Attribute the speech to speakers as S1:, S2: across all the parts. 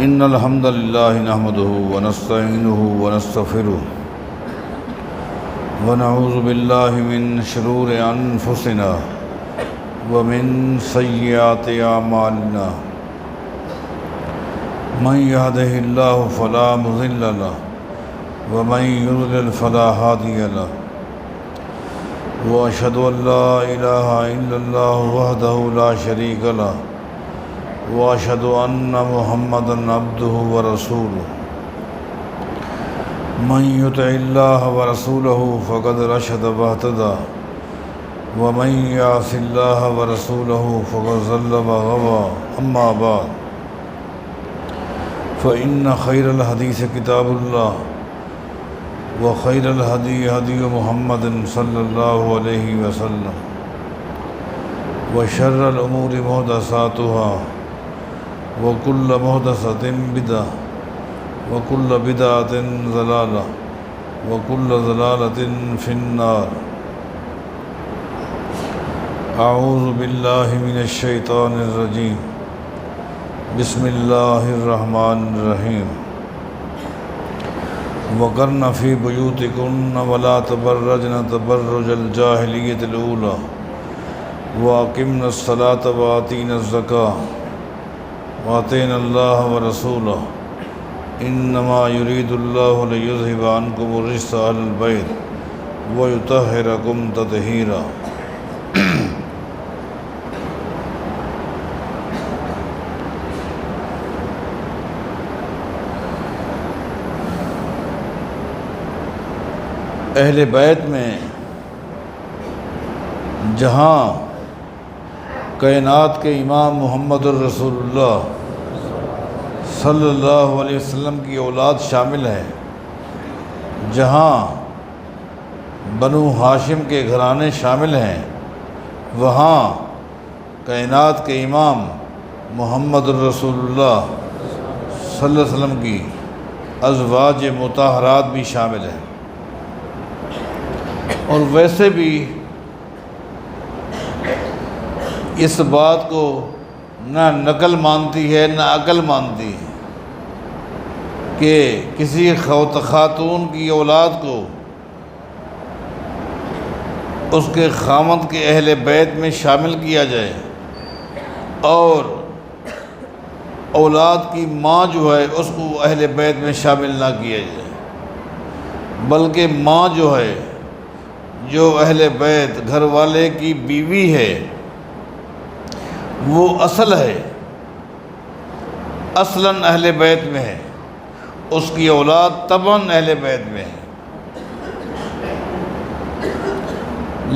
S1: إن الحمد لله نحمده ونستعينه ونستغفره ونعوذ بالله من شرور أنفسنا ومن سيئات أعمالنا من يهده الله فلا مضل له ومن يضلل فلا هادي له وأشهد أن لا إله إلا الله وحده لا شريك له وأشهد أن محمدًا عبده ورسوله من يطع الله ورسوله فقد رشد واهتدى ومن يعص الله ورسوله فقد ضل وغوى أما بعد فإن خير الحديث كتاب الله وخير الهدي هدي محمد صلى الله عليه وسلم وشر الأمور محدثاتها وكل محدثة بدعة وكل بدعة ضلالة وكل ضلالة في النار أعوذ بالله من الشيطان الرجيم بسم الله الرحمن الرحيم وقرن في بيوتكن ولا تبرجن تبرج الجاهلية الأولى وأقمنا الصلاة وآتينا الزكاة وأطعنا الله ورسوله إنما يريد الله ليذهب عنكم الرجس أهل البيت ويطهركم تطهيرا اہل بیت میں جہاں کائنات کے امام محمد الرسول اللہ صلی اللہ علیہ وسلم کی اولاد شامل ہے، جہاں بنو ہاشم کے گھرانے شامل ہیں، وہاں کائنات کے امام محمد الرسول اللہ صلی اللہ علیہ وسلم کی ازواج مطہرات بھی شامل ہیں۔ اور ویسے بھی اس بات کو نہ نقل مانتی ہے نہ عقل مانتی ہے کہ کسی خاتون کی اولاد کو اس کے خامند کے اہل بیت میں شامل کیا جائے، اور اولاد کی ماں جو ہے اس کو اہل بیت میں شامل نہ کیا جائے، بلکہ ماں جو ہے، جو اہل بیت گھر والے کی بیوی ہے، وہ اصل ہے، اصلاً اہل بیت میں ہے، اس کی اولاد طبعاً اہل بیت میں ہے۔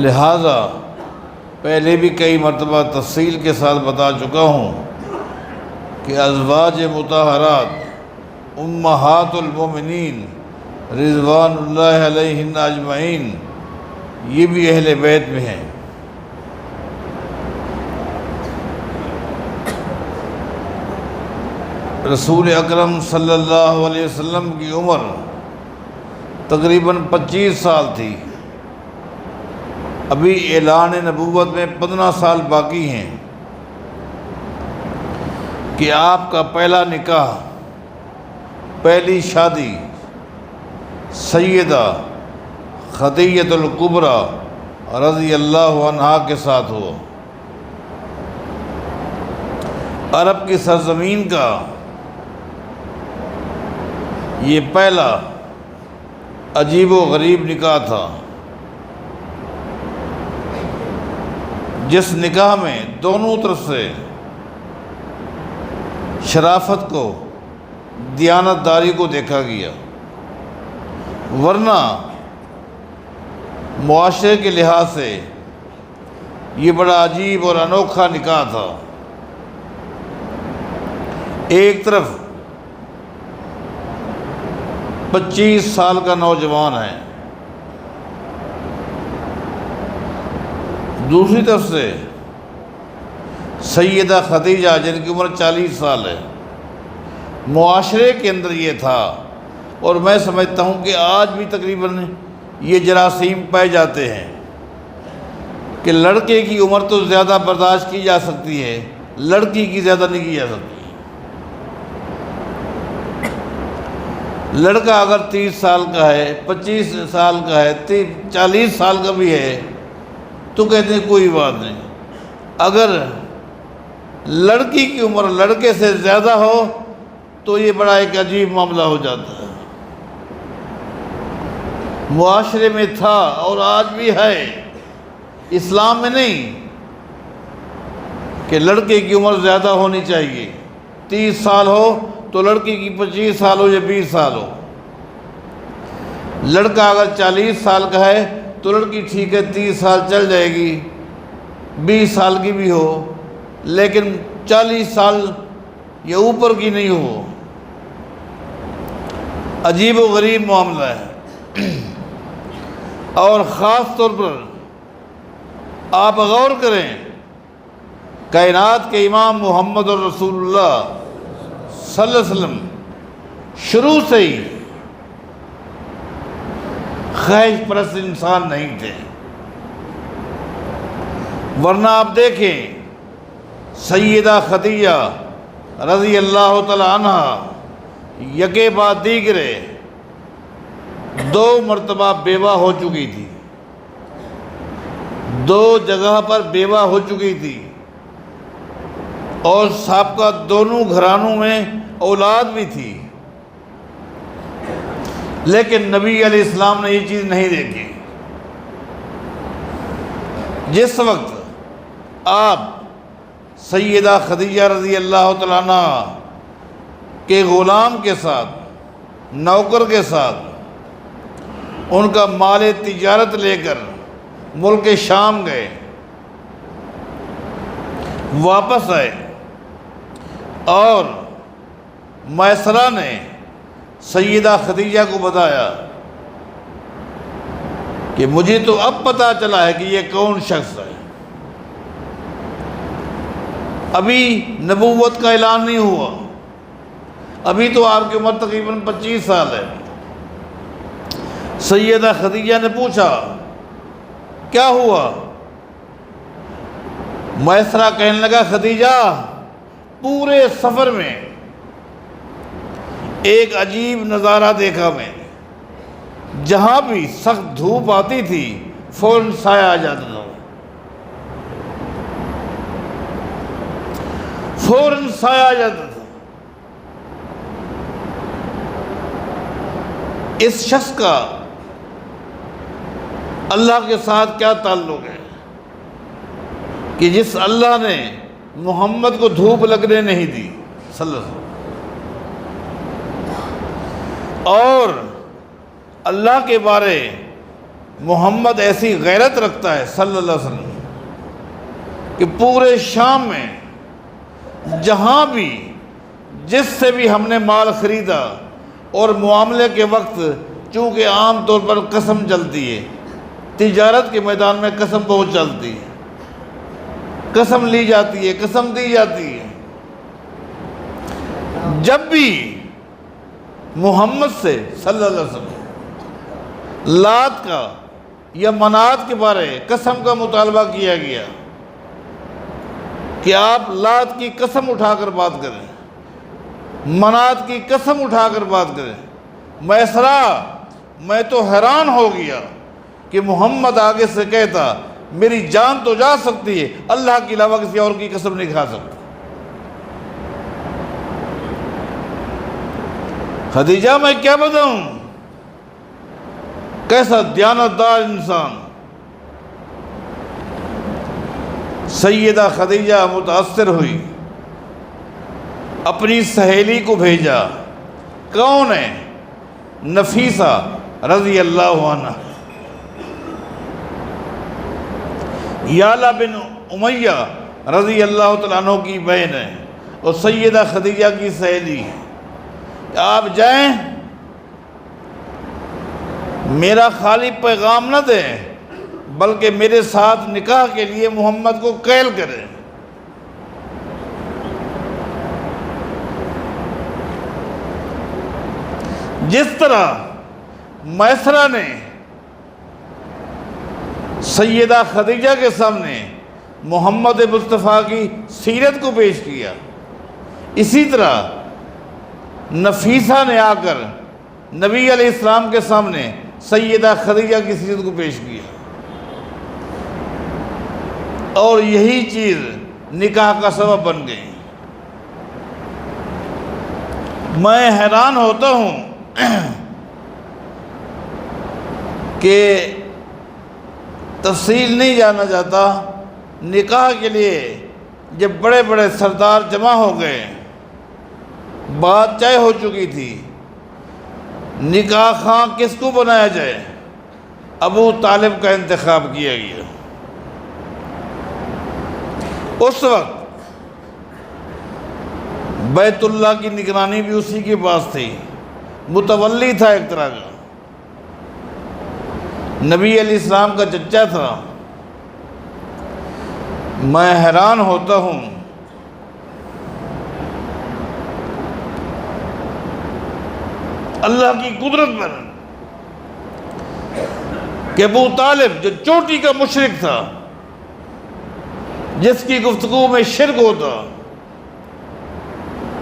S1: لہٰذا پہلے بھی کئی مرتبہ تفصیل کے ساتھ بتا چکا ہوں کہ ازواج مطہرات امہات المومنین رضوان اللہ علیہن اجمعین یہ بھی اہل بیت میں ہیں۔ رسول اکرم صلی اللہ علیہ وسلم کی عمر تقریباً 25 سال تھی، ابھی اعلان نبوت میں 15 سال باقی ہیں کہ آپ کا پہلا نکاح، پہلی شادی سیدہ خدیجہ الکبریٰ رضی اللہ عنہا کے ساتھ ہوا۔ عرب کی سرزمین کا یہ پہلا عجیب و غریب نکاح تھا، جس نکاح میں دونوں طرف سے شرافت کو، دیانت داری کو دیکھا گیا، ورنہ معاشرے کے لحاظ سے یہ بڑا عجیب اور انوکھا نکاح تھا۔ ایک طرف 25 سال کا نوجوان ہے، دوسری طرف سے سیدہ خدیجہ جن کی عمر 40 سال ہے۔ معاشرے کے اندر یہ تھا، اور میں سمجھتا ہوں کہ آج بھی تقریباً یہ جراثیم پائے جاتے ہیں کہ لڑکے کی عمر تو زیادہ برداشت کی جا سکتی ہے، لڑکی کی زیادہ نہیں کی جا سکتی۔ لڑکا اگر 30 سال کا ہے، 25 سال کا ہے، 40 سال کا بھی ہے تو کہتے ہیں کوئی بات نہیں۔ اگر لڑکی کی عمر لڑکے سے زیادہ ہو تو یہ بڑا ایک عجیب معاملہ ہو جاتا ہے۔ معاشرے میں تھا اور آج بھی ہے، اسلام میں نہیں کہ لڑکے کی عمر زیادہ ہونی چاہیے۔ 30 سال ہو تو لڑکی کی 25 سال ہو یا 20 سال ہو۔ لڑکا اگر 40 سال کا ہے تو لڑکی ٹھیک ہے 30 سال چل جائے گی، 20 سال کی بھی ہو، لیکن 40 سال یا اوپر کی نہیں ہو۔ عجیب و غریب معاملہ ہے۔ اور خاص طور پر آپ غور کریں، کائنات کے امام محمد رسول اللہ صلی اللہ علیہ وسلم شروع سے ہی خواہش پرست انسان نہیں تھے، ورنہ آپ دیکھیں سیدہ خدیجہ رضی اللہ تعالی عنہ یکے بعد دیگرے 2 مرتبہ بیوہ ہو چکی تھی، 2 جگہ پر بیوہ ہو چکی تھی، اور سابقہ دونوں گھرانوں میں اولاد بھی تھی، لیکن نبی علیہ السلام نے یہ چیز نہیں دیکھی۔ جس وقت آپ سیدہ خدیجہ رضی اللہ تعالیٰ عنہ کے غلام کے ساتھ، نوکر کے ساتھ ان کا مال تجارت لے کر ملک شام گئے، واپس آئے، اور میسرہ نے سیدہ خدیجہ کو بتایا کہ مجھے تو اب پتہ چلا ہے کہ یہ کون شخص ہے، ابھی نبوت کا اعلان نہیں ہوا، ابھی تو آپ کی عمر تقریباً 25 سال ہے۔ سیدہ خدیجہ نے پوچھا کیا ہوا؟ میسرہ کہنے لگا خدیجہ پورے سفر میں ایک عجیب نظارہ دیکھا میں نے، جہاں بھی سخت دھوپ آتی تھی فوراً سایہ آ جاتا تھا، فوراً سایہ آ جاتا تھا۔ اس شخص کا اللہ کے ساتھ کیا تعلق ہے کہ جس اللہ نے محمد کو دھوپ لگنے نہیں دی صلی اللہ علیہ وسلم، اور اللہ کے بارے محمد ایسی غیرت رکھتا ہے صلی اللہ علیہ وسلم کہ پورے شام میں جہاں بھی جس سے بھی ہم نے مال خریدا، اور معاملے کے وقت چونکہ عام طور پر قسم چلتی ہے، تجارت کے میدان میں قسم بہت چلتی ہے، قسم لی جاتی ہے، قسم دی جاتی ہے، جب بھی محمد سے صلی اللہ علیہ وسلم لات کا یا منات کے بارے قسم کا مطالبہ کیا گیا کہ آپ لات کی قسم اٹھا کر بات کریں، منات کی قسم اٹھا کر بات کریں، میسرہ میں تو حیران ہو گیا کہ محمد آگے سے کہتا میری جان تو جا سکتی ہے، اللہ کے علاوہ کسی اور کی قسم نہیں کھا سکتا۔ خدیجہ میں کیا بتاؤں، کیسا دیانتدار انسان۔ سیدہ خدیجہ متاثر ہوئی، اپنی سہیلی کو بھیجا، کون ہے؟ نفیسہ رضی اللہ عنہ، یالا بن امیہ رضی اللہ تعالیٰ عنہ کی بہن ہے، اور سیدہ خدیجہ کی سہیلی ہے۔ آپ جائیں، میرا خالی پیغام نہ دیں بلکہ میرے ساتھ نکاح کے لیے محمد کو قید کریں۔ جس طرح میسرہ نے سیدہ خدیجہ کے سامنے محمد مصطفیٰ کی سیرت کو پیش کیا، اسی طرح نفیسہ نے آ کر نبی علیہ السلام کے سامنے سیدہ خدیجہ کی سیرت کو پیش کیا، اور یہی چیز نکاح کا سبب بن گئی۔ میں حیران ہوتا ہوں کہ تفصیل نہیں جانا چاہتا، نکاح کے لیے جب بڑے بڑے سردار جمع ہو گئے، بات طے ہو چکی تھی، نکاح خواں کس کو بنایا جائے، ابو طالب کا انتخاب کیا گیا۔ اس وقت بیت اللہ کی نگرانی بھی اسی کے پاس تھی، متولی تھا ایک طرح کا، نبی علیہ السلام کا چچا تھا۔ میں حیران ہوتا ہوں اللہ کی قدرت پر کہ ابو طالب جو چوٹی کا مشرک تھا، جس کی گفتگو میں شرک ہوتا،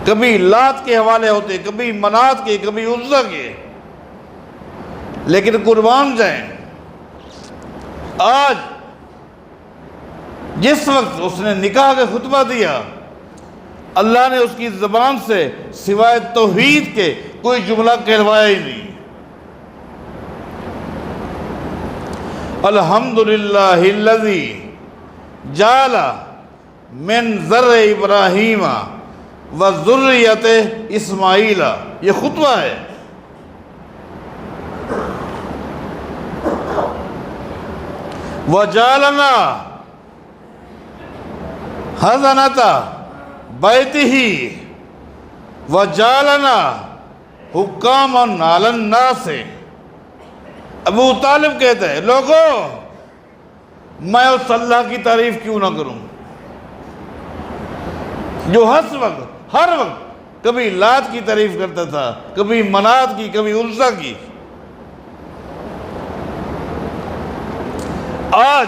S1: کبھی لات کے حوالے ہوتے، کبھی منات کے، کبھی عزا کے، لیکن قربان جائیں، آج جس وقت اس نے نکاح کا خطبہ دیا، اللہ نے اس کی زبان سے سوائے توحید کے کوئی جملہ کہلوایا ہی نہیں۔ الحمدللہ الذی جعل من ذر ابراہیم و ذریت اسماعیل، یہ خطبہ ہے۔ وَجَعَلَنَا حَضَنَةَ بَيْتِهِ وَجَعَلَنَا حُكَّامًا عَلَى النَّاسِ۔ ابو طالب کہتے ہیں، لوگو میں اس اللہ کی تعریف کیوں نہ کروں جو ہر وقت کبھی لات کی تعریف کرتا تھا، کبھی منات کی، کبھی عزا کی۔ آج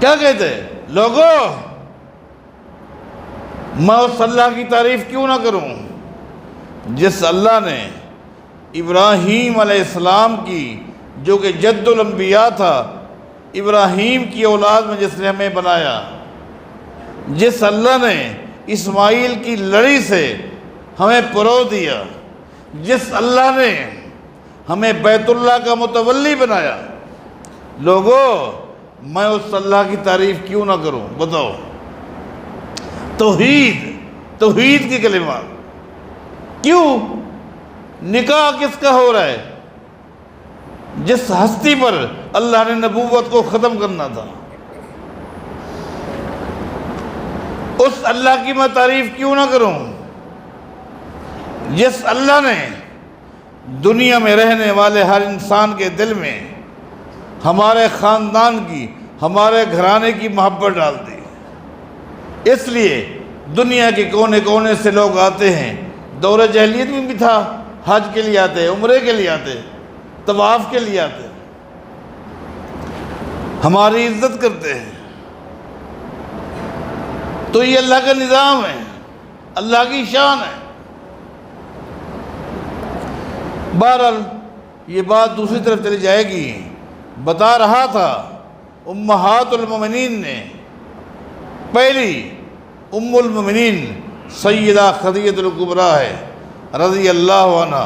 S1: کیا کہتے ہیں لوگو میں اس اللہ کی تعریف کیوں نہ کروں جس اللہ نے ابراہیم علیہ السلام کی، جو کہ جد الانبیاء تھا، ابراہیم کی اولاد میں جس نے ہمیں بنایا، جس اللہ نے اسماعیل کی لڑی سے ہمیں پرو دیا، جس اللہ نے ہمیں بیت اللہ کا متولی بنایا، لوگو میں اس اللہ کی تعریف کیوں نہ کروں؟ بتاؤ، توحید کی کلمات کیوں؟ نکاح کس کا ہو رہا ہے؟ جس ہستی پر اللہ نے نبوت کو ختم کرنا تھا، اس اللہ کی میں تعریف کیوں نہ کروں جس اللہ نے دنیا میں رہنے والے ہر انسان کے دل میں ہمارے خاندان کی، ہمارے گھرانے کی محبت ڈال دی۔ اس لیے دنیا کے کونے کونے سے لوگ آتے ہیں، دور جاہلیت میں بھی تھا، حج کے لیے آتے، عمرے کے لیے آتے، طواف کے لیے آتے، ہماری عزت کرتے ہیں۔ تو یہ اللہ کا نظام ہے، اللہ کی شان ہے۔ بہرحال یہ بات دوسری طرف چلی جائے گی۔ بتا رہا تھا امہات المومنین نے، پہلی ام المومنین سیدہ خدیجہ الکبریٰ ہے رضی اللہ عنہ،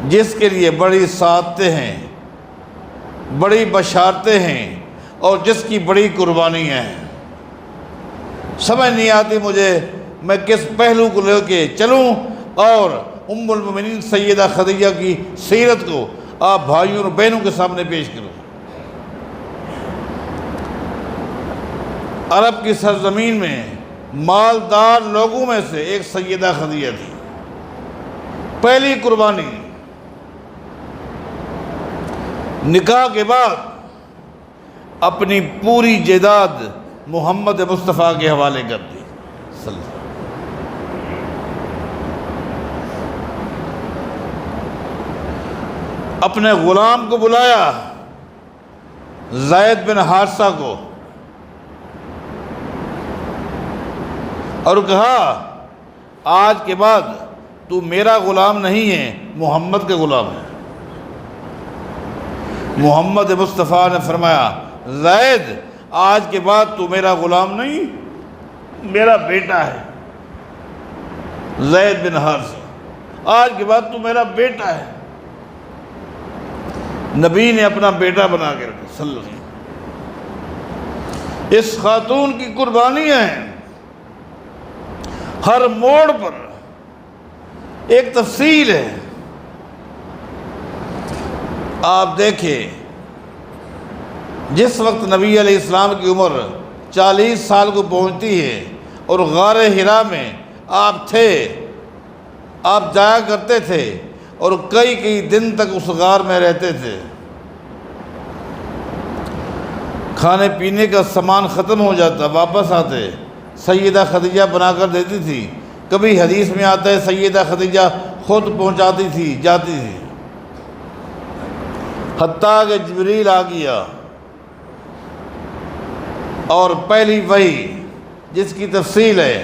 S1: جس کے لیے بڑی سعادتیں ہیں، بڑی بشارتیں ہیں، اور جس کی بڑی قربانیاں ہیں۔ سمجھ نہیں آتی مجھے میں کس پہلو کو لے کے چلوں اور ام المومنین سیدہ خدیجہ کی سیرت کو آپ بھائیوں اور بہنوں کے سامنے پیش کروں۔ عرب کی سرزمین میں مالدار لوگوں میں سے ایک سیدہ خدیجہ تھی۔ پہلی قربانی نکاح کے بعد اپنی پوری جائیداد محمد مصطفیٰ کے حوالے کر دی۔ اپنے غلام کو بلایا، زید بن حارثہ کو، اور کہا آج کے بعد تو میرا غلام نہیں ہے، محمد کا غلام ہے۔ محمد مصطفیٰ نے فرمایا زید آج کے بعد تو میرا غلام نہیں، میرا بیٹا ہے، زید بن حارثہ، آج کے بعد تو میرا بیٹا ہے۔ نبی نے اپنا بیٹا بنا کے رکھا صلی اللہ علیہ وسلم۔ اس خاتون کی قربانیاں ہیں، ہر موڑ پر ایک تفصیل ہے۔ آپ دیکھیں جس وقت نبی علیہ السلام کی عمر 40 سال کو پہنچتی ہے اور غار حرا میں آپ تھے، آپ جایا کرتے تھے اور کئی دن تک اس غار میں رہتے تھے۔ کھانے پینے کا سامان ختم ہو جاتا، واپس آتے، سیدہ خدیجہ بنا کر دیتی تھی۔ کبھی حدیث میں آتا ہے سیدہ خدیجہ خود پہنچاتی تھی، جاتی تھی، حتیٰ کہ جبریل آ گیا اور پہلی وحی جس کی تفصیل ہے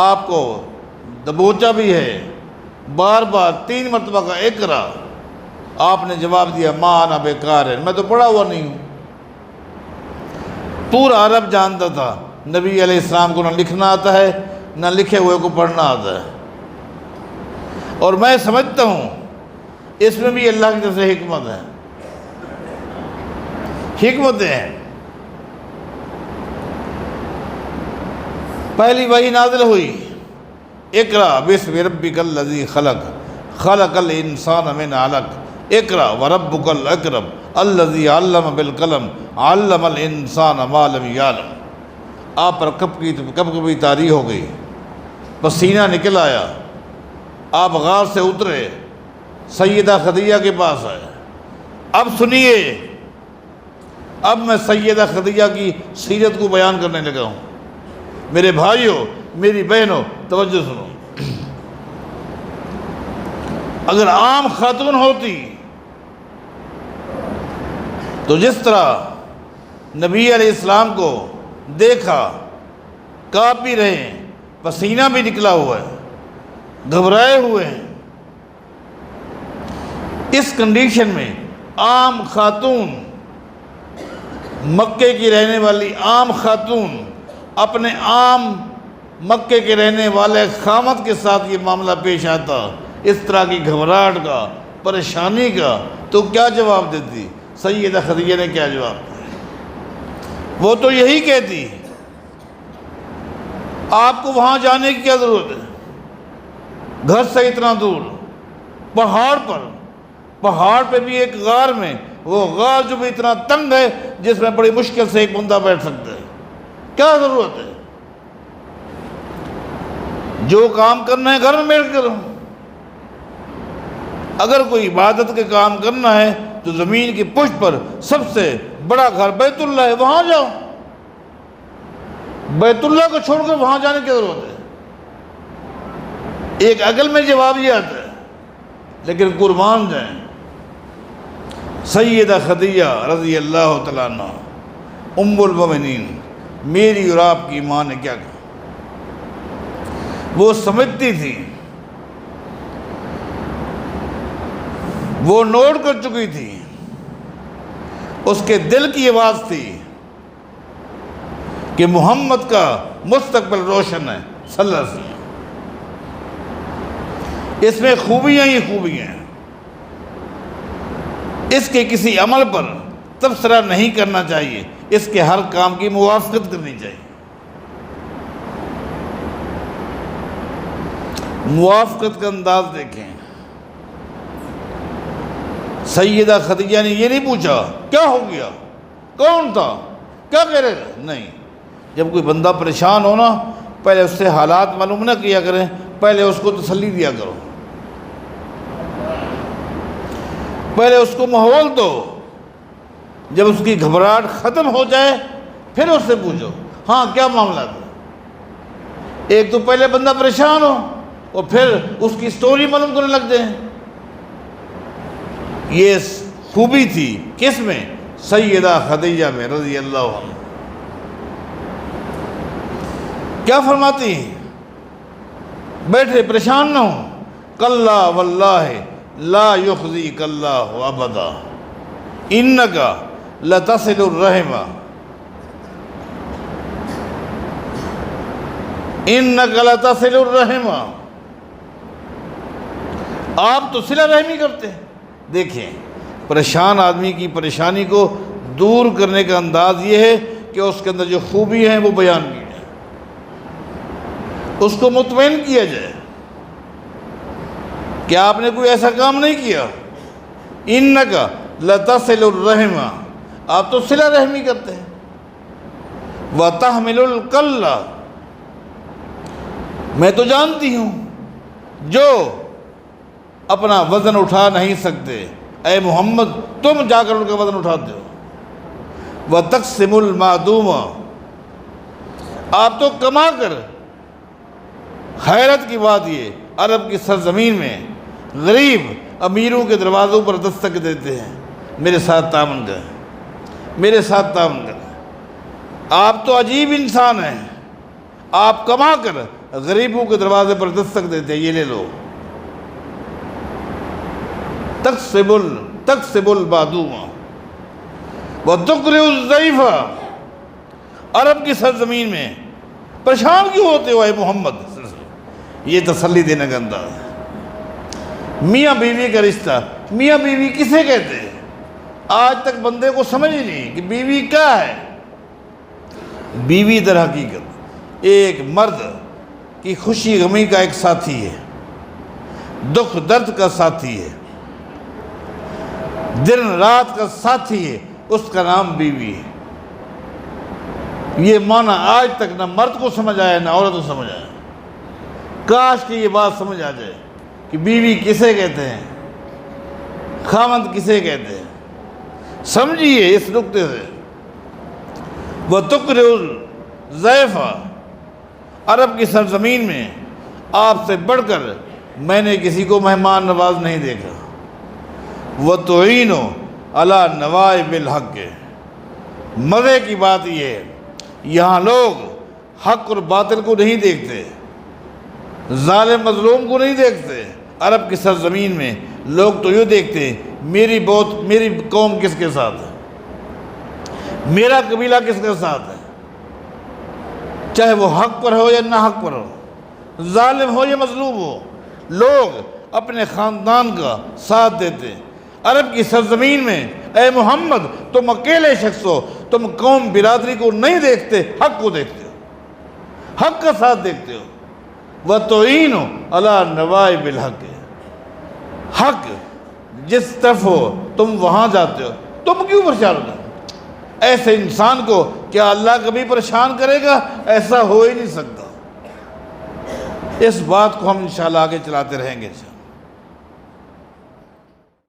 S1: آپ کو دبوچا بھی ہے، بار بار 3 مرتبہ کا اقرا، آپ نے جواب دیا ما انا بقارئ، میں تو پڑھا ہوا نہیں ہوں۔ پورا عرب جانتا تھا نبی علیہ السلام کو نہ لکھنا آتا ہے نہ لکھے ہوئے کو پڑھنا آتا ہے، اور میں سمجھتا ہوں اس میں بھی اللہ کی طرف سے حکمت ہے، حکمتیں ہیں۔ پہلی وحی نازل ہوئی اقرا بسم ربک الذی خلق خلق الانسان من علق اقرا وربک الاکرم الذی علم بالقلم علم الانسان ما لم یعلم۔ آپ پر کبھی طاری ہو گئی، پسینہ نکل آیا، آپ غار سے اترے، سیدہ خدیجہ کے پاس آئے۔ اب سنیے، اب میں سیدہ خدیجہ کی سیرت کو بیان کرنے لگا ہوں۔ میرے بھائیوں، میری بہنوں، توجہ سنو۔ اگر عام خاتون ہوتی تو جس طرح نبی علیہ السلام کو دیکھا کانپ بھی رہے ہیں، پسینہ بھی نکلا ہوا ہے، گھبرائے ہوئے ہیں، اس کنڈیشن میں عام خاتون، مکے کی رہنے والی عام خاتون اپنے عام مکے کے رہنے والے خامد کے ساتھ یہ معاملہ پیش آتا، اس طرح کی گھبراہٹ کا، پریشانی کا، تو کیا جواب دیتی؟ سیدہ خدیجہ نے کیا جواب دیا؟ وہ تو یہی کہتی آپ کو وہاں جانے کی کیا ضرورت ہے، گھر سے اتنا دور، پہاڑ پہ بھی ایک غار میں، وہ غار جو بھی اتنا تنگ ہے جس میں بڑی مشکل سے ایک بندہ بیٹھ سکتا ہے، کیا ضرورت ہے؟ جو کام کرنا ہے گھر میں بیٹھ کرو، اگر کوئی عبادت کے کام کرنا ہے تو زمین کی پشت پر سب سے بڑا گھر بیت اللہ ہے، وہاں جاؤ۔ بیت اللہ کو چھوڑ کر وہاں جانے کی ضرورت ہے؟ ایک عقل میں جواب یہ آتا ہے، لیکن قربان جائیں سیدہ خدیجہ رضی اللہ تعالیٰ عنہ ام المومنین، میری اور آپ کی ماں نے کیا کہا؟ وہ سمجھتی تھی، وہ نوٹ کر چکی تھی، اس کے دل کی آواز تھی کہ محمد کا مستقبل روشن ہے صلی اللہ علیہ وسلم، اس میں خوبیاں ہی خوبیاں ہیں، اس کے کسی عمل پر تبصرہ نہیں کرنا چاہیے، اس کے ہر کام کی موافقت کرنی چاہیے۔ موافقت کا انداز دیکھیں، سیدہ خدیجہ نے یہ نہیں پوچھا کیا ہو گیا، کون تھا، کیا کہہ رہے تھے، نہیں۔ جب کوئی بندہ پریشان ہو نا، پہلے اس سے حالات معلوم نہ کیا کریں، پہلے اس کو تسلی دیا کرو، پہلے اس کو ماحول دو، جب اس کی گھبراہٹ ختم ہو جائے پھر اس سے پوچھو ہاں کیا معاملہ تھا۔ ایک تو پہلے بندہ پریشان ہو اور پھر اس کی سٹوری معلوم کرنے لگ جائیں۔ یہ خوبی تھی کس میں؟ سیدہ خدیجہ میں رضی اللہ عنہ۔ کیا فرماتی ہیں؟ بیٹھے پریشان نہ ہوں، کلا واللہ لا یخزیک اللہ ابدا انک لتصل الرحم انک لتصل الرحم۔ آپ تو صلہ رحمی کرتے ہیں۔ دیکھیں، پریشان آدمی کی پریشانی کو دور کرنے کا انداز یہ ہے کہ اس کے اندر جو خوبی ہیں وہ بیان کی جائے، اس کو مطمئن کیا جائے کہ آپ نے کوئی ایسا کام نہیں کیا۔ انک لتصل الرحم، آپ تو صلہ رحمی کرتے ہیں۔ وتحمل الکل، میں تو جانتی ہوں جو اپنا وزن اٹھا نہیں سکتے، اے محمد تم جا کر ان کا وزن اٹھاتے ہو۔ وتقسم المعدوم، آپ تو کما کر، حیرت کی بات یہ، عرب کی سرزمین میں غریب امیروں کے دروازوں پر دستک دیتے ہیں، میرے ساتھ تعاون کریں، میرے ساتھ تعاون کریں۔ آپ تو عجیب انسان ہیں، آپ کما کر غریبوں کے دروازے پر دستک دیتے ہیں، یہ لے لو۔ تقسم المعدوم وتقرئ الضیف، عرب کی سرزمین میں پریشان کیوں ہوتے ہو اے محمد؟ یہ تسلی دینے کا انداز ہے۔ میاں بیوی کا رشتہ، میاں بیوی کسے کہتے ہیں؟ آج تک بندے کو سمجھ ہی نہیں کہ بیوی کیا ہے۔ بیوی در حقیقت ایک مرد کی خوشی غمی کا ایک ساتھی ہے، دکھ درد کا ساتھی ہے، دن رات کا ساتھی ہے، اس کا نام بیوی ہے۔ یہ معنی آج تک نہ مرد کو سمجھ آیا نہ عورت کو سمجھ آیا۔ کاش کہ یہ بات سمجھ آ جائے کہ بیوی کسے کہتے ہیں، خاوند کسے کہتے ہیں۔ سمجھیے اس نقطے سے۔ وتقرئ الضیف، عرب کی سرزمین میں آپ سے بڑھ کر میں نے کسی کو مہمان نواز نہیں دیکھا۔ وتعین علی نوائب الحق، مزے کی بات یہ ہے یہاں لوگ حق اور باطل کو نہیں دیکھتے، ظالم مظلوم کو نہیں دیکھتے۔ عرب کی سرزمین میں لوگ تو یہ دیکھتے ہیں میری قوم کس کے ساتھ ہے، میرا قبیلہ کس کے ساتھ ہے، چاہے وہ حق پر ہو یا نہ حق پر ہو، ظالم ہو یا مظلوم ہو، لوگ اپنے خاندان کا ساتھ دیتے۔ عرب کی سرزمین میں اے محمد تم اکیلے شخص ہو، تم قوم برادری کو نہیں دیکھتے، حق کو دیکھتے ہو، حق کا ساتھ دیکھتے ہو۔ وتعین علی نوائب الحق، حق جس طرف ہو تم وہاں جاتے ہو، تم کیوں پریشان ہوتے ہو؟ ایسے انسان کو کیا اللہ کبھی پریشان کرے گا؟ ایسا ہو ہی نہیں سکتا۔ اس بات کو ہم انشاءاللہ آگے چلاتے رہیں گے۔